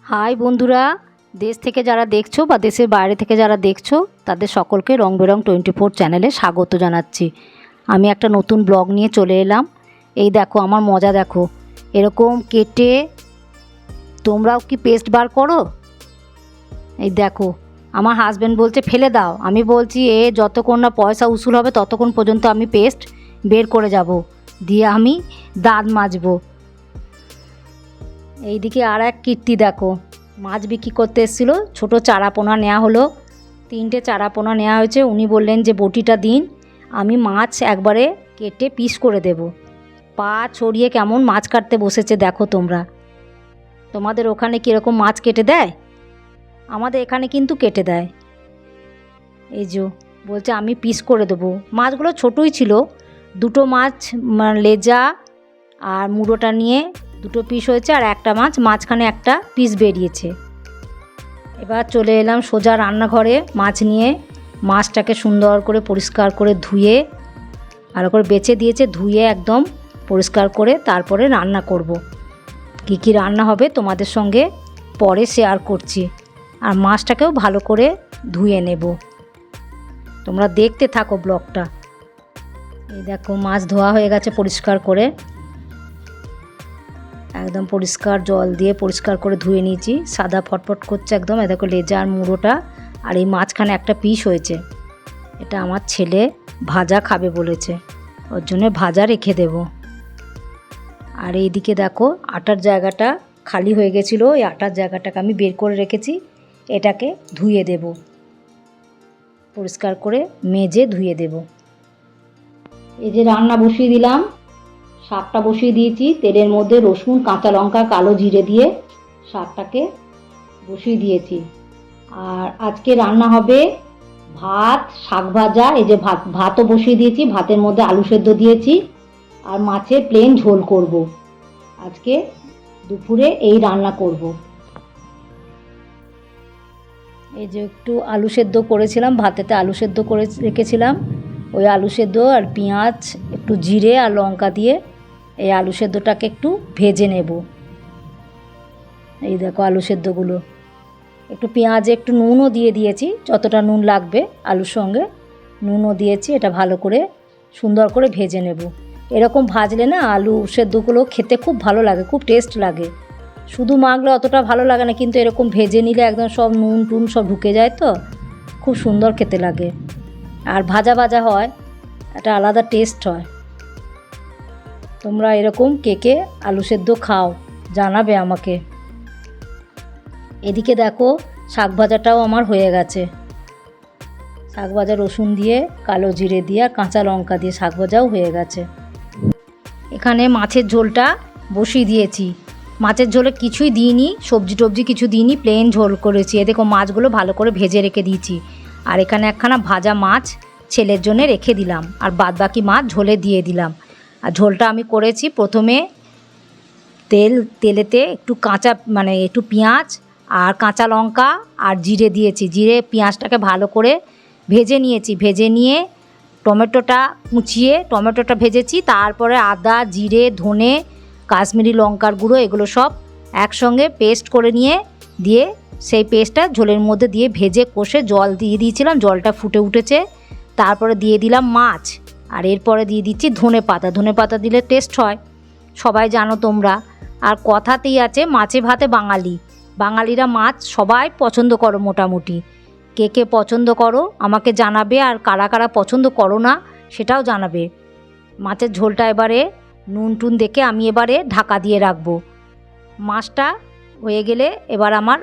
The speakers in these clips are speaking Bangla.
হাই বন্ধুরা, দেশ থেকে যারা দেখছো বা দেশের বাইরে থেকে যারা দেখছো তাদের সকলকে রং বেরং 24 চ্যানেলে স্বাগত জানাচ্ছি। আমি একটা নতুন ব্লগ নিয়ে চলে এলাম। এই দেখো আমার মজা দেখো, এরকম কেটে তোমরাও কি পেস্ট বার করো? এই দেখো আমার হাজব্যান্ড বলছে ফেলে দাও, আমি বলছি যতক্ষণ না পয়সা উসুল হবে ততক্ষণ পর্যন্ত আমি পেস্ট বের করে যাব, দিয়ে আমি দাঁত মাজবো। এইদিকে আর এক কীর্তি দেখো, মাছ বিক্রি করতে এসেছিলো, ছোটো চারাপোনা নেওয়া হলো, 3টে চারাপোনা নেওয়া হয়েছে। উনি বললেন যে বটিটা দিন, আমি মাছ একবারে কেটে পিস করে দেব। পা ছড়িয়ে কেমন মাছ কাটতে বসেছে দেখো তোমরা। তোমাদের ওখানে কীরকম মাছ কেটে দেয়? আমাদের এখানে কিন্তু কেটে দেয়। এই যে বলছে আমি পিস করে দেবো। মাছগুলো ছোটোই ছিল, 2টো মাছ লেজা আর মুড়োটা নিয়ে 2টো পিস হয়েছে, আর একটা মাছ মাঝখানে একটা পিস বেরিয়েছে। এবার চলে এলাম সোজা রান্নাঘরে মাছ নিয়ে। মাছটাকে সুন্দর করে পরিষ্কার করে ধুয়ে, ভালো করে বেছে দিয়েছে, ধুয়ে একদম পরিষ্কার করে তারপরে রান্না করব। কি কি রান্না হবে তোমাদের সঙ্গে পরে শেয়ার করছি। আর মাছটাকেও ভালো করে ধুয়ে নেব, তোমরা দেখতে থাকো ব্লগটা। এই দেখো মাছ ধোয়া হয়ে গেছে পরিষ্কার করে, একদম পরিষ্কার জল দিয়ে পরিষ্কার করে ধুয়ে নিয়েছি। সাদা ফটফট করছে একদম। এ দেখো লেজা আর মুড়োটা, আর এই মাঝখানে একটা পিস হয়েছে। এটা আমার ছেলে ভাজা খাবে বলেছে, ওর জন্য ভাজা রেখে দেব। আর এইদিকে দেখো আটার জায়গাটা খালি হয়ে গেছিলো, এই আটার জায়গাটাকে আমি বের করে রেখেছি, এটাকে ধুয়ে দেব, পরিষ্কার করে মেজে ধুয়ে দেব। এই যে রান্না বসিয়ে দিলাম, শাকটা বসিয়ে দিয়েছি, তেলের মধ্যে রসুন কাঁচা লঙ্কা কালো জিরে দিয়ে শাকটাকে বসিয়ে দিয়েছি। আর আজকে রান্না হবে ভাত, শাক ভাজা, এই যে ভাতও বসিয়ে দিয়েছি, ভাতের মধ্যে আলু সেদ্ধ দিয়েছি, আর মাছের প্লেন ঝোল করব। আজকে দুপুরে এই রান্না করব। এই যে একটু আলু সেদ্ধ করেছিলাম, ভাতেতে আলু সেদ্ধ করে রেখেছিলাম, ওই আলু সেদ্ধ আর পেঁয়াজ একটু জিরে আর লঙ্কা দিয়ে এই আলু সেদ্ধটাকে একটু ভেজে নেব। এই দেখো আলু সেদ্ধগুলো, একটু পেঁয়াজে একটু নুনও দিয়ে দিয়েছি, যতটা নুন লাগবে আলুর সঙ্গে নুনও দিয়েছি। এটা ভালো করে সুন্দর করে ভেজে নেব। এরকম ভাজলে না আলু সেদ্ধগুলো খেতে খুব ভালো লাগে, খুব টেস্ট লাগে। শুধু মাখলে অতটা ভালো লাগে না, কিন্তু এরকম ভেজে নিলে একদম সব নুন টুন সব ঢুকে যায়, তো খুব সুন্দর খেতে লাগে। আর ভাজা ভাজা হয়, একটা আলাদা টেস্ট হয়। তোমরা এরকম কে কে আলু সেদ্ধ খাও জানাবে আমাকে। এদিকে দেখো শাক ভাজাটাও আমার হয়ে গেছে। শাক ভাজা রসুন দিয়ে কালো জিরে দিয়ে আর কাঁচা লঙ্কা দিয়ে শাক ভাজাও হয়ে গেছে। এখানে মাছের ঝোলটা বসিয়ে দিয়েছি। মাছের ঝোলে কিছুই দিইনি, সবজি টবজি কিছু দিইনি, প্লেন ঝোল করেছি। এ দেখো মাছগুলো ভালো করে ভেজে রেখে দিয়েছি। আর এখানে একখানা ভাজা মাছ ছেলের জন্য রেখে দিলাম, আর বাদ বাকি মাছ ঝোলে দিয়ে দিলাম। আর ঝোলটা আমি করেছি প্রথমে তেলেতে একটু একটু পেঁয়াজ আর কাঁচা লঙ্কা আর জিরে দিয়েছি। জিরে পেঁয়াজটাকে ভালো করে ভেজে নিয়েছি, ভেজে নিয়ে টমেটোটা কুচিয়ে টমেটোটা ভেজেছি, তারপরে আদা জিরে ধনে কাশ্মীরি লঙ্কার গুঁড়ো এগুলো সব একসঙ্গে পেস্ট করে দিয়ে সেই পেস্টটা ঝোলের মধ্যে দিয়ে ভেজে কষে জল দিয়ে দিয়েছিলাম, জলটা ফুটে উঠেছে, তারপরে দিয়ে দিলাম মাছ, আর এরপরে দিয়ে দিচ্ছি ধনে পাতা দিলে টেস্ট হয়, সবাই জানো তোমরা। আর কথাতেই আছে মাছে ভাতে বাঙালিরা মাছ সবাই পছন্দ করো মোটামুটি। কে কে পছন্দ করো আমাকে জানাবে, আর কারা কারা পছন্দ করো না সেটাও জানাবে। মাছের ঝোলটা এবারে নুন টুন দেখে আমি এবারে ঢাকা দিয়ে রাখবো। মাছটা হয়ে গেলে এবার আমার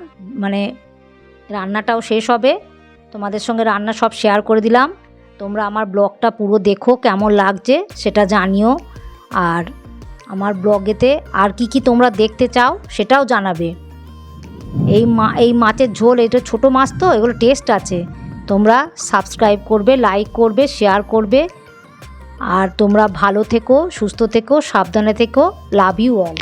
রান্নাটাও শেষ হবে। তোমাদের সঙ্গে রান্না সব শেয়ার করে দিলাম। তোমরা আমার ব্লগটা পুরো দেখো, কেমন লাগছে সেটা জানিও। আর আমার ব্লগেতে আর কি তোমরা দেখতে চাও সেটাও জানাবে। এই মাছের ঝোল, এটা ছোটো মাছ তো, এগুলো টেস্ট আছে। তোমরা সাবস্ক্রাইব করবে, লাইক করবে, শেয়ার করবে। আর তোমরা ভালো থেকো, সুস্থ থেকো, সাবধানে থেকো। Love you all.